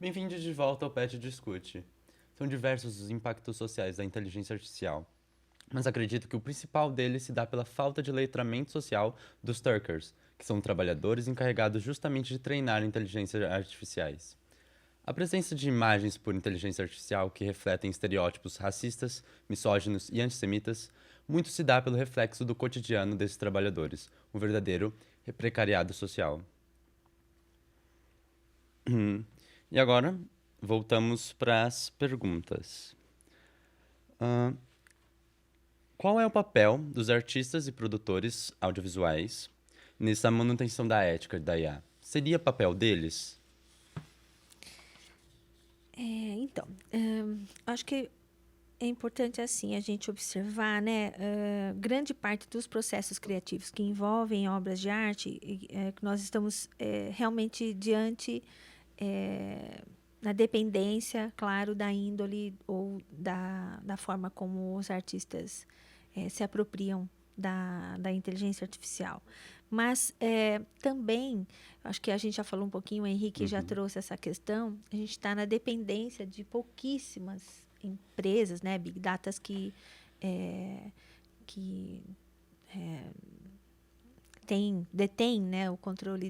Bem-vindos de volta ao PET Discute. São diversos os impactos sociais da inteligência artificial, mas acredito que o principal deles se dá pela falta de letramento social dos Turkers, que são trabalhadores encarregados justamente de treinar inteligências artificiais. A presença de imagens por inteligência artificial que refletem estereótipos racistas, misóginos e antissemitas muito se dá pelo reflexo do cotidiano desses trabalhadores, um verdadeiro precariado social. E agora, voltamos para as perguntas. Ahn, qual é o papel dos artistas e produtores audiovisuais nessa manutenção da ética da IA? Seria papel deles? Acho que é importante assim a gente observar, né, grande parte dos processos criativos que envolvem obras de arte, que nós estamos realmente diante na dependência, claro, da índole ou da forma como os artistas se apropriam da inteligência artificial. Mas também, acho que a gente já falou um pouquinho, o Henrique já Uhum. trouxe essa questão, a gente está na dependência de pouquíssimas empresas, né, big datas que detém, né, o controle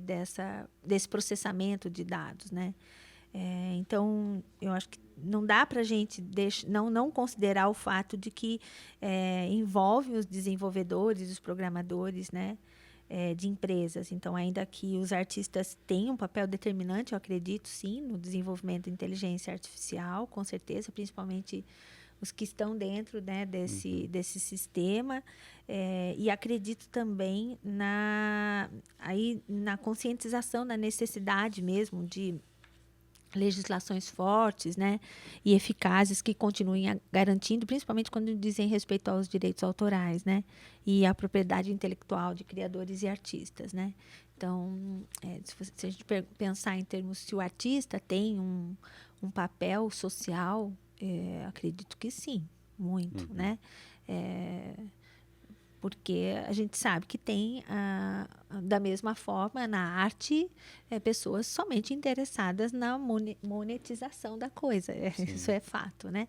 desse processamento de dados, né? Então, eu acho que não dá para a gente não considerar o fato de que envolve os desenvolvedores, os programadores, né, de empresas. Então, ainda que os artistas tenham um papel determinante, eu acredito, sim, no desenvolvimento da inteligência artificial, com certeza, principalmente os que estão dentro, né, desse sistema. E acredito também na conscientização da necessidade mesmo de legislações fortes, né, e eficazes que continuem garantindo, principalmente quando dizem respeito aos direitos autorais, né, e à propriedade intelectual de criadores e artistas, né. Então, se a gente pensar em termos se o artista tem um papel social, acredito que sim, muito, Uhum. né. É, porque a gente sabe que tem, da mesma forma, na arte, pessoas somente interessadas na monetização da coisa. Isso Sim. é fato, né?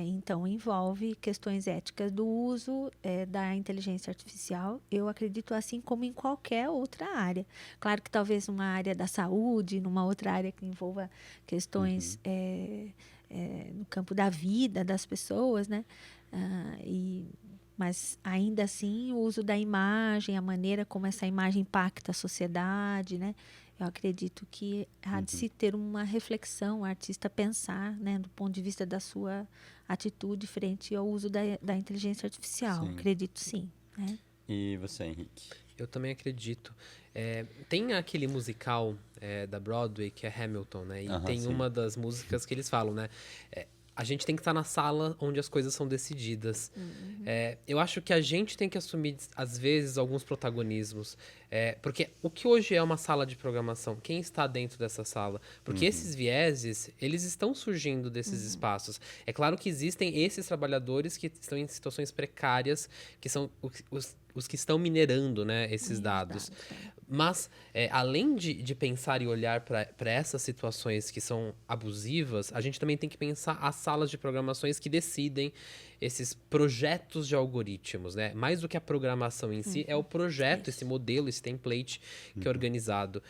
Então, envolve questões éticas do uso da inteligência artificial, eu acredito, assim como em qualquer outra área. Claro que talvez numa área da saúde, numa outra área que envolva questões Uhum. no campo da vida das pessoas, né? Ah, e mas ainda assim, o uso da imagem, a maneira como essa imagem impacta a sociedade, né? Eu acredito que há de Uhum. se ter uma reflexão, o artista pensar, né, do ponto de vista da sua atitude frente ao uso da inteligência artificial. Sim. Acredito sim, né? E você, Henrique? Eu também acredito. Tem aquele musical da Broadway que é Hamilton, né? E Aham, tem sim. uma das músicas que eles falam, né? A gente tem que estar na sala onde as coisas são decididas. Eu acho que a gente tem que assumir, às vezes, alguns protagonismos. Porque o que hoje é uma sala de programação? Quem está dentro dessa sala? Porque Uhum. esses vieses, eles estão surgindo desses espaços. É claro que existem esses trabalhadores que estão em situações precárias, que são os que estão minerando, né, esses Os dados. dados, Mas, além de pensar e olhar para essas situações que são abusivas, a gente também tem que pensar as salas de programações que decidem esses projetos de algoritmos, né? Mais do que a programação em si, é o projeto, esse Isso. modelo, esse template que é Uhum. organizado.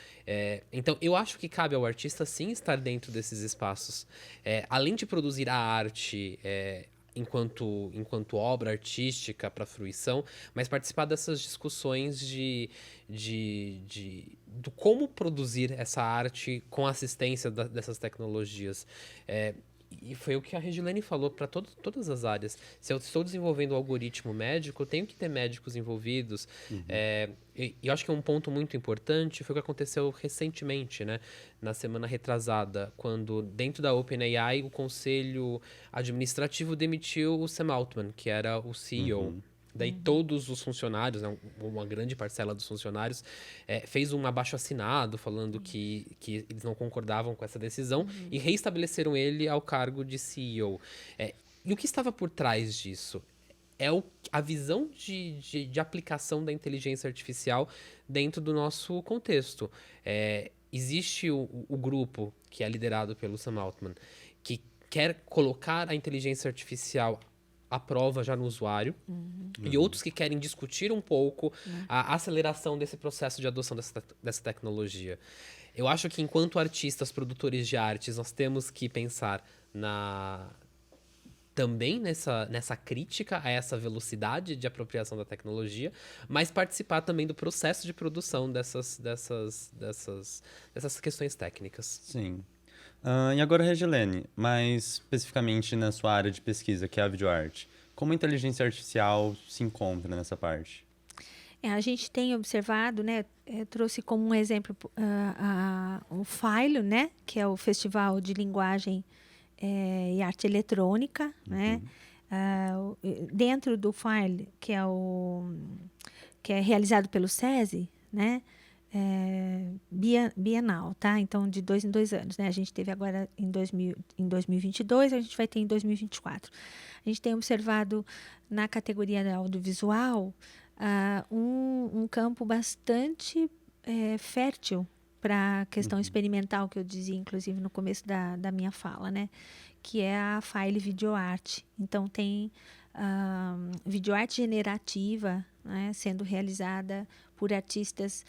Então, eu acho que cabe ao artista, sim, estar dentro desses espaços. Além de produzir a arte, enquanto obra artística para fruição, mas participar dessas discussões do como produzir essa arte com a assistência dessas tecnologias. E foi o que a Regilene falou para todas as áreas. Se eu estou desenvolvendo um algoritmo médico, eu tenho que ter médicos envolvidos. Uhum. E eu acho que um ponto muito importante foi o que aconteceu recentemente, né? Na semana retrasada, quando dentro da OpenAI o conselho administrativo demitiu o Sam Altman, que era o CEO. Uhum. Daí todos os funcionários, né, uma grande parcela dos funcionários, fez um abaixo-assinado falando que eles não concordavam com essa decisão e reestabeleceram ele ao cargo de CEO. E o que estava por trás disso? A visão de aplicação da inteligência artificial dentro do nosso contexto. existe o grupo que é liderado pelo Sam Altman, que quer colocar a inteligência artificial à prova já no usuário, e outros que querem discutir um pouco a aceleração desse processo de adoção dessa tecnologia. Eu acho que enquanto artistas, produtores de artes, nós temos que pensar também nessa crítica a essa velocidade de apropriação da tecnologia, mas participar também do processo de produção dessas questões técnicas. Sim. E agora, Regilene, mais especificamente na sua área de pesquisa, que é a videoarte, como a inteligência artificial se encontra nessa parte? A gente tem observado, né, trouxe como um exemplo o FAILO, né, que é o Festival de Linguagem e Arte Eletrônica, né? Dentro do FAILO, que é realizado pelo SESI, né? Bienal, tá? Então, de 2 em 2 anos, né? A gente teve agora em 2022, a gente vai ter em 2024. A gente tem observado na categoria da audiovisual um campo bastante fértil para a questão experimental que eu dizia, inclusive, no começo da minha fala, né? Que é a File Videoarte. Então, tem videoarte generativa, né, sendo realizada por artistas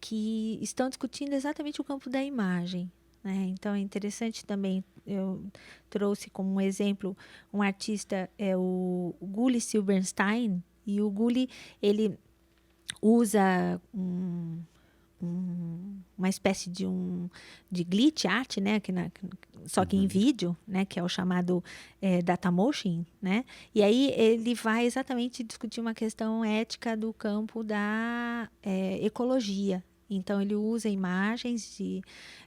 que estão discutindo exatamente o campo da imagem. Né? Então, é interessante também, eu trouxe como um exemplo um artista, o Gully Silberstein, e o Gully, ele usa uma espécie de glitch art, né, só que em vídeo, né, que é o chamado datamotion, né, e aí ele vai exatamente discutir uma questão ética do campo da ecologia. Então, ele usa imagens e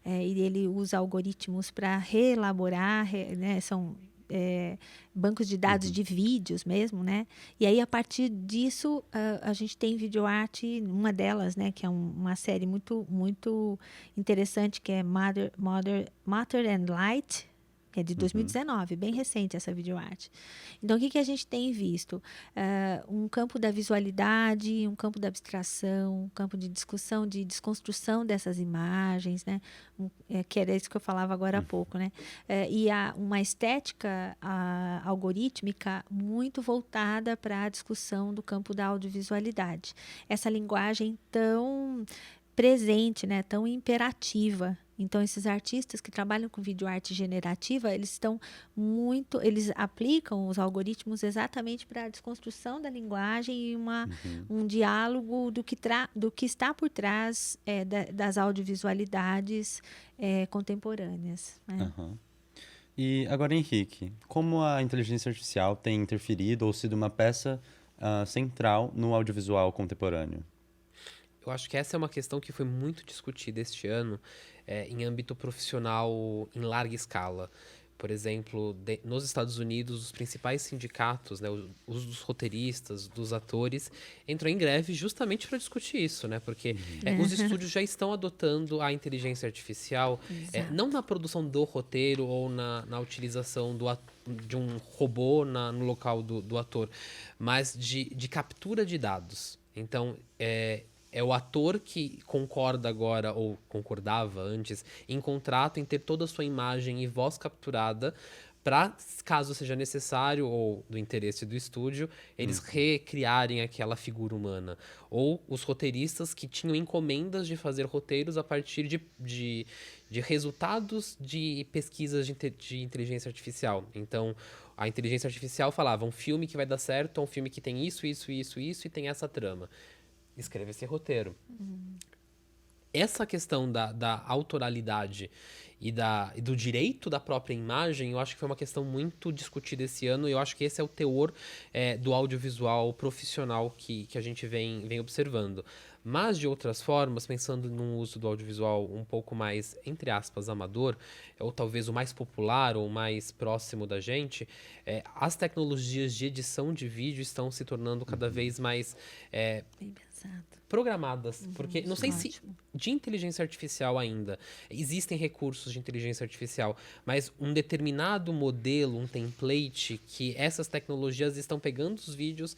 ele usa algoritmos para reelaborar, né, são bancos de dados de vídeos mesmo, né? E aí, a partir disso, a gente tem videoarte, uma delas, né? Que é uma série muito, muito interessante, que é Matter and Light, que é de 2019, bem recente essa videoarte. Então, o que a gente tem visto? Um campo da visualidade, um campo da abstração, um campo de discussão, de desconstrução dessas imagens, né? Que era isso que eu falava agora há pouco, né? E uma estética algorítmica muito voltada para a discussão do campo da audiovisualidade. Essa linguagem tão presente, né? Tão imperativa. Então, esses artistas que trabalham com videoarte generativa, eles aplicam os algoritmos exatamente para a desconstrução da linguagem e um diálogo do que está por trás das audiovisualidades contemporâneas. Né? E agora, Henrique, como a inteligência artificial tem interferido ou sido uma peça central no audiovisual contemporâneo? Eu acho que essa é uma questão que foi muito discutida este ano em âmbito profissional em larga escala. Por exemplo, nos Estados Unidos, os principais sindicatos, né, os dos roteiristas, dos atores, entram em greve justamente para discutir isso, né? Porque os estúdios já estão adotando a inteligência artificial, não na produção do roteiro ou na utilização de um robô no local do ator, mas de captura de dados. Então, é o ator que concorda agora, ou concordava antes, em contrato, em ter toda a sua imagem e voz capturada para, caso seja necessário, ou do interesse do estúdio, eles recriarem aquela figura humana. Ou os roteiristas que tinham encomendas de fazer roteiros a partir de resultados de pesquisas de inteligência artificial. Então, a inteligência artificial falava, um filme que vai dar certo é um filme que tem isso, isso, isso, isso, e tem essa trama. Escreva esse roteiro. Essa questão da autoralidade e do direito da própria imagem, eu acho que foi uma questão muito discutida esse ano, e eu acho que esse é o teor do audiovisual profissional que a gente vem observando. Mas, de outras formas, pensando no uso do audiovisual um pouco mais, entre aspas, amador, ou talvez o mais popular ou mais próximo da gente, as tecnologias de edição de vídeo estão se tornando cada vez mais Bem pensado. programadas. Porque não sei se Ótimo. de inteligência artificial ainda existem recursos de inteligência artificial, mas um determinado modelo, um template, que essas tecnologias estão pegando os vídeos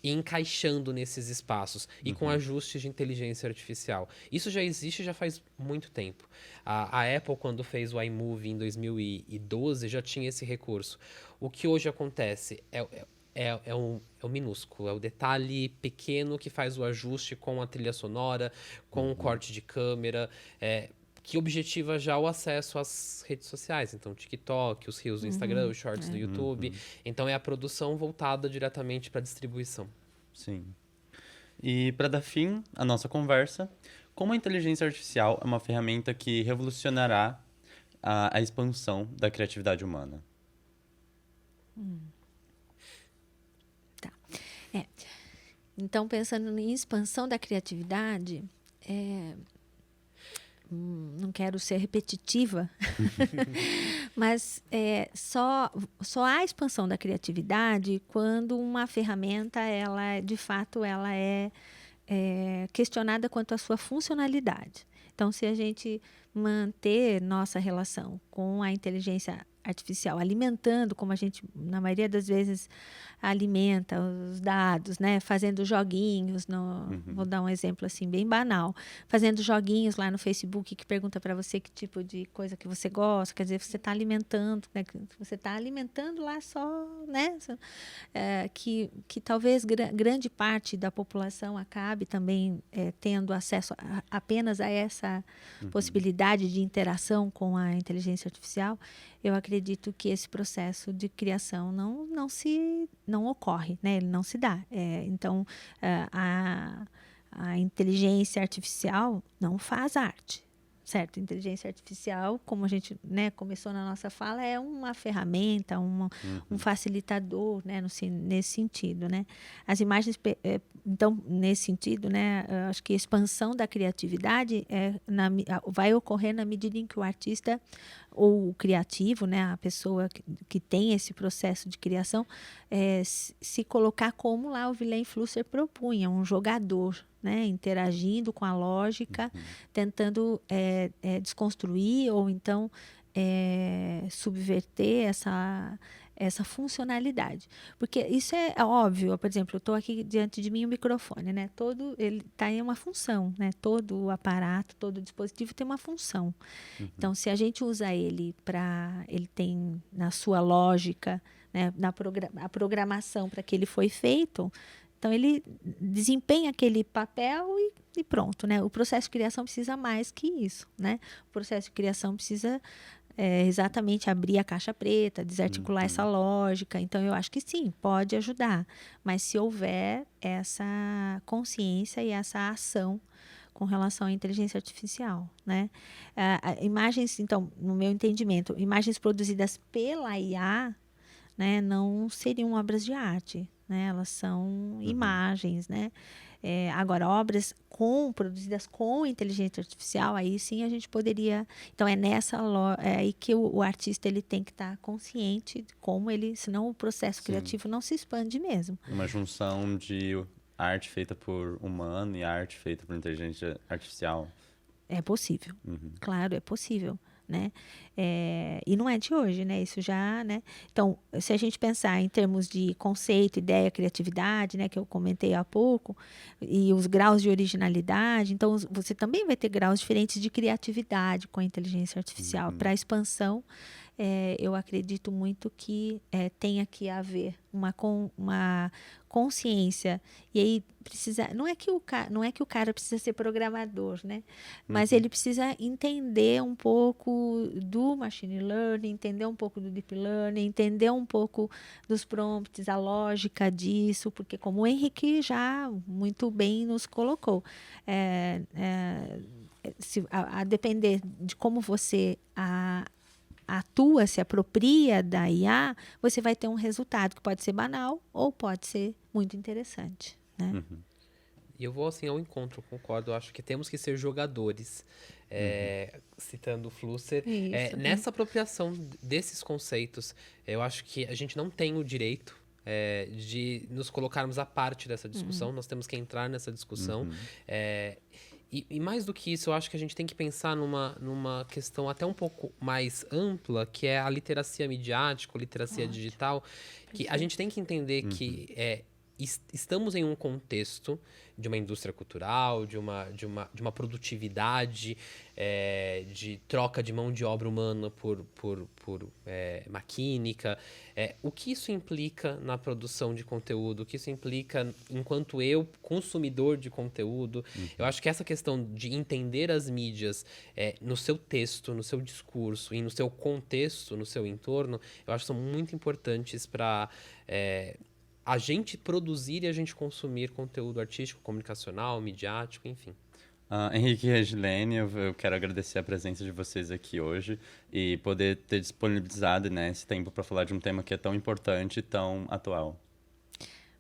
e encaixando nesses espaços e com ajustes de inteligência artificial. Isso já existe já faz muito tempo. A Apple, quando fez o iMovie em 2012, já tinha esse recurso. O que hoje acontece é o minúsculo, é o detalhe pequeno que faz o ajuste com a trilha sonora, com o corte de câmera, que objetiva já o acesso às redes sociais. Então, o TikTok, os Reels do Instagram, os Shorts do YouTube. Então, é a produção voltada diretamente para a distribuição. Sim. E para dar fim à nossa conversa, como a inteligência artificial é uma ferramenta que revolucionará a expansão da criatividade humana? Então, pensando em expansão da criatividade, não quero ser repetitiva, mas só há expansão da criatividade quando uma ferramenta, de fato, ela é questionada quanto à sua funcionalidade. Então, se a gente manter nossa relação com a inteligência artificial, alimentando, como a gente, na maioria das vezes, alimenta os dados, né? Fazendo joguinhos, vou dar um exemplo assim bem banal, fazendo joguinhos lá no Facebook que pergunta para você que tipo de coisa que você gosta, quer dizer, você está alimentando, né? Você está alimentando lá só, né? Que talvez grande parte da população acabe também tendo acesso apenas a essa possibilidade de interação com a inteligência artificial. Eu acredito que esse processo de criação não ocorre, né? Ele não se dá. Então, a inteligência artificial não faz arte, certo? A inteligência artificial, como a gente, né, começou na nossa fala, é uma ferramenta, um facilitador, né, nesse sentido, né? As imagens, então, nesse sentido, né, acho que a expansão da criatividade vai ocorrer na medida em que o artista ou o criativo, né, a pessoa que tem esse processo de criação, se colocar como lá o Vilém Flusser propunha, um jogador, né, interagindo com a lógica, tentando desconstruir ou então subverter essa funcionalidade. Porque isso é óbvio, por exemplo, eu estou aqui diante de mim o microfone, né? Ele está em uma função, né? Todo o aparato, todo o dispositivo tem uma função. Então, se a gente usa ele ele tem na sua lógica, né? A programação para que ele foi feito, então ele desempenha aquele papel e pronto, né? O processo de criação precisa mais que isso, né? O processo de criação precisa exatamente abrir a caixa preta, desarticular essa lógica. Então, eu acho que sim, pode ajudar. Mas se houver essa consciência e essa ação com relação à inteligência artificial, né? Imagens, então, no meu entendimento, imagens produzidas pela IA, né, não seriam obras de arte, né? Elas são imagens, né? Agora, obras produzidas com inteligência artificial, aí sim a gente poderia... Então, aí que o artista ele tem que estar consciente de como senão o processo criativo não se expande mesmo. Uma junção de arte feita por humano e arte feita por inteligência artificial. É possível, claro, é possível, né? E não é de hoje, né? Isso já, né? Então, se a gente pensar em termos de conceito, ideia, criatividade, né? Que eu comentei há pouco, e os graus de originalidade, então você também vai ter graus diferentes de criatividade com a inteligência artificial. Para a expansão, eu acredito muito que tenha que haver uma consciência. E aí não é que o cara precisa ser programador, né? Mas ele precisa entender um pouco do machine learning, entender um pouco do deep learning, entender um pouco dos prompts, a lógica disso, porque como o Henrique já muito bem nos colocou, a depender de como você atua, se apropria da IA, você vai ter um resultado que pode ser banal ou pode ser muito interessante, né? E eu vou assim ao encontro, concordo. Eu acho que temos que ser jogadores. Citando o Flusser. Nessa apropriação desses conceitos, eu acho que a gente não tem o direito de nos colocarmos à parte dessa discussão. Nós temos que entrar nessa discussão. E mais do que isso, eu acho que a gente tem que pensar numa questão até um pouco mais ampla, que é a literacia midiática, a literacia digital, que a gente tem que entender que estamos em um contexto de uma indústria cultural, de uma produtividade, de troca de mão de obra humana por maquínica. O que isso implica na produção de conteúdo? O que isso implica enquanto eu, consumidor de conteúdo? Eu acho que essa questão de entender as mídias no seu texto, no seu discurso e no seu contexto, no seu entorno, eu acho que são muito importantes para a gente produzir e a gente consumir conteúdo artístico, comunicacional, midiático, enfim. Henrique e Regilene, eu quero agradecer a presença de vocês aqui hoje e poder ter disponibilizado, né, esse tempo para falar de um tema que é tão importante e tão atual.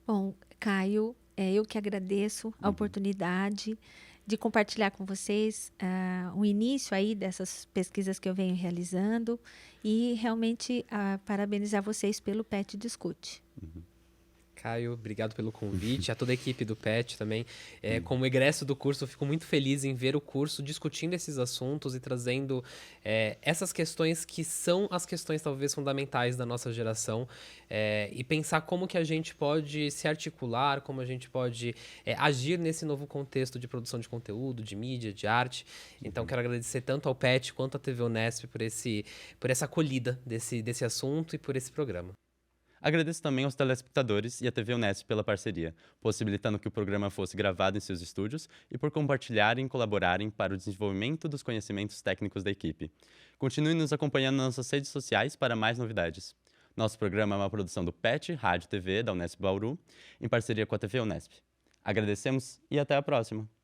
Bom, Caio, eu que agradeço a oportunidade de compartilhar com vocês o início aí dessas pesquisas que eu venho realizando e realmente parabenizar vocês pelo PET Discute. Caio, obrigado pelo convite, a toda a equipe do PET também. Como egresso do curso, eu fico muito feliz em ver o curso discutindo esses assuntos e trazendo essas questões que são as questões talvez fundamentais da nossa geração e pensar como que a gente pode se articular, como a gente pode agir nesse novo contexto de produção de conteúdo, de mídia, de arte. Então, quero agradecer tanto ao PET quanto à TV Unesp por essa acolhida desse assunto e por esse programa. Agradeço também aos telespectadores e à TV Unesp pela parceria, possibilitando que o programa fosse gravado em seus estúdios e por compartilharem e colaborarem para o desenvolvimento dos conhecimentos técnicos da equipe. Continue nos acompanhando nas nossas redes sociais para mais novidades. Nosso programa é uma produção do PET, Rádio e TV da Unesp Bauru, em parceria com a TV Unesp. Agradecemos e até a próxima!